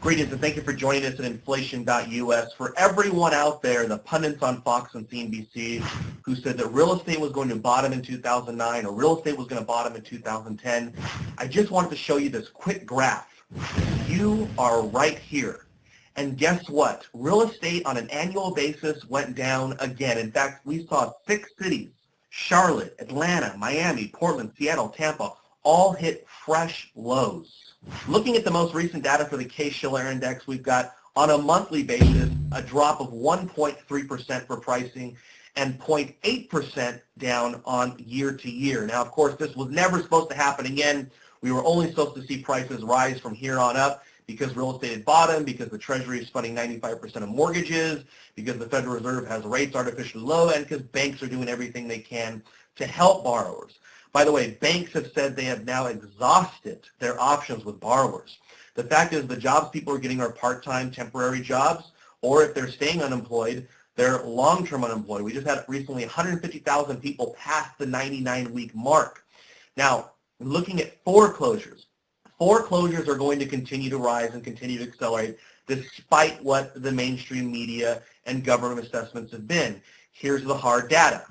Greetings and thank you for joining us at inflation.us. For everyone out there, the pundits on Fox and CNBC who said that real estate was going to bottom in 2009 or real estate was going to bottom in 2010, I just wanted to show you this quick graph. You are right here. And guess what? Real estate on an annual basis went down again. In fact, we saw 6 cities, Charlotte, Atlanta, Miami, Portland, Seattle, Tampa, all hit fresh lows. Looking at the most recent data for the Case-Shiller Index, we've got on a monthly basis a drop of 1.3% for pricing and 0.8% down on year to year. Now, of course, this was never supposed to happen again. We were only supposed to see prices rise from here on up because real estate had bottomed, because the Treasury is funding 95% of mortgages, because the Federal Reserve has rates artificially low, and because banks are doing everything they can to help borrowers. By the way, banks have said they have now exhausted their options with borrowers. The fact is the jobs people are getting are part-time, temporary jobs, or if they're staying unemployed, they're long-term unemployed. We just had recently 150,000 people pass the 99-week mark. Now, looking at foreclosures are going to continue to rise and continue to accelerate despite what the mainstream media and government assessments have been. Here's the hard data.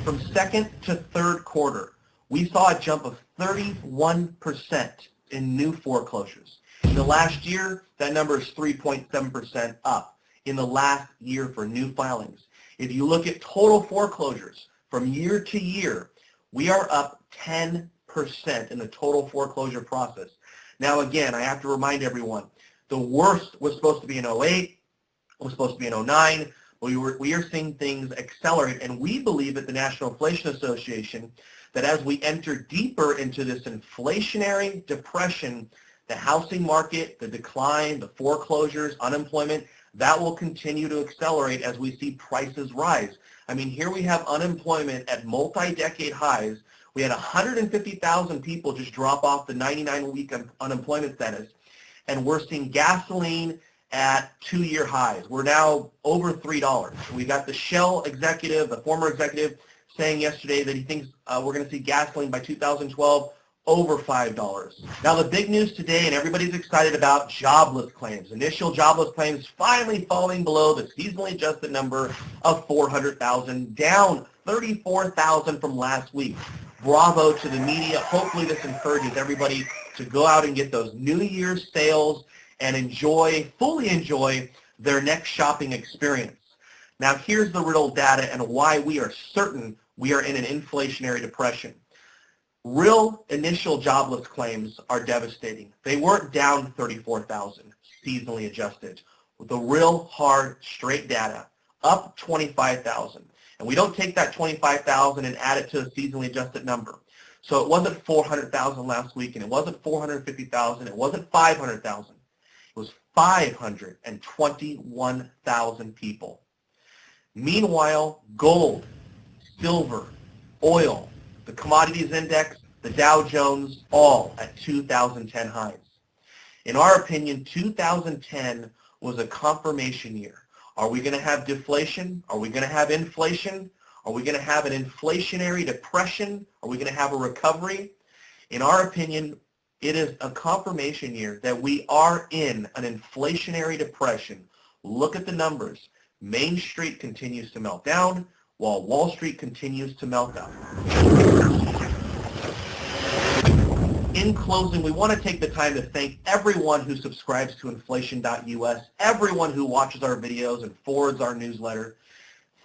From second to third quarter, we saw a jump of 31% in new foreclosures. In the last year, that number is 3.7% up in the last year for new filings. If you look at total foreclosures from year to year, we are up 10% in the total foreclosure process. Now again, I have to remind everyone, the worst was supposed to be in 08, was supposed to be in 09. We are seeing things accelerate, and we believe at the National Inflation Association that as we enter deeper into this inflationary depression, the housing market, the decline, the foreclosures, unemployment, that will continue to accelerate as we see prices rise. I mean, here we have unemployment at multi-decade highs. We had 150,000 people just drop off the 99-week unemployment status, and we're seeing gasoline at 2-year highs. We're now over $3. We got the Shell executive, the former executive, saying yesterday that he thinks we're going to see gasoline by 2012 over $5. Now the big news today, and everybody's excited about jobless claims. Initial jobless claims finally falling below the seasonally adjusted number of 400,000, down 34,000 from last week. Bravo to the media. Hopefully this encourages everybody to go out and get those New Year's sales and fully enjoy their next shopping experience. Now here's the real data and why we are certain we are in an inflationary depression. Real initial jobless claims are devastating. They weren't down 34,000 seasonally adjusted. The real hard straight data, up 25,000. And we don't take that 25,000 and add it to a seasonally adjusted number. So it wasn't 400,000 last week, and it wasn't 450,000, it wasn't 500,000. It was 521,000 people. Meanwhile, gold, silver, oil, the commodities index, the Dow Jones, all at 2010 highs. In our opinion, 2010 was a confirmation year. Are we going to have deflation? Are we going to have inflation? Are we going to have an inflationary depression? Are we going to have a recovery? In our opinion, it is a confirmation year that we are in an inflationary depression. Look at the numbers. Main Street continues to melt down, while Wall Street continues to melt up. In closing, we want to take the time to thank everyone who subscribes to inflation.us, everyone who watches our videos and forwards our newsletter.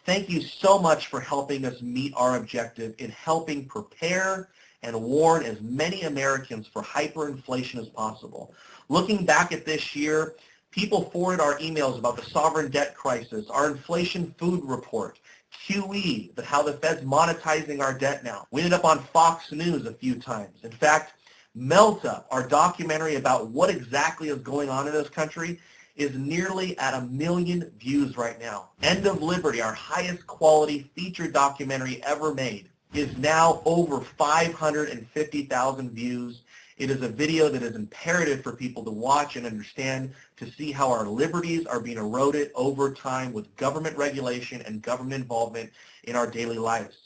Thank you so much for helping us meet our objective in helping prepare and warn as many Americans for hyperinflation as possible. Looking back at this year, people forwarded our emails about the sovereign debt crisis, our inflation food report, QE, how the Fed's monetizing our debt now. We ended up on Fox News a few times. In fact, Melt Up, our documentary about what exactly is going on in this country, is nearly at 1 million views right now. End of Liberty, our highest quality featured documentary ever made, is now over 550,000 views. It is a video that is imperative for people to watch and understand, to see how our liberties are being eroded over time with government regulation and government involvement in our daily lives.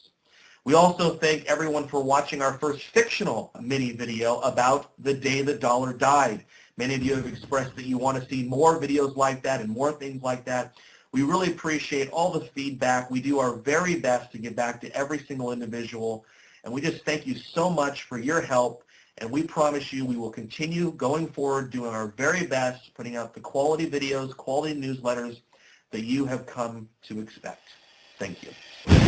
We also thank everyone for watching our first fictional mini video about the day the dollar died. Many of you have expressed that you want to see more videos like that and more things like that. We really appreciate all the feedback. We do our very best to get back to every single individual, and we just thank you so much for your help, and we promise you we will continue going forward doing our very best, putting out the quality videos, quality newsletters that you have come to expect. Thank you.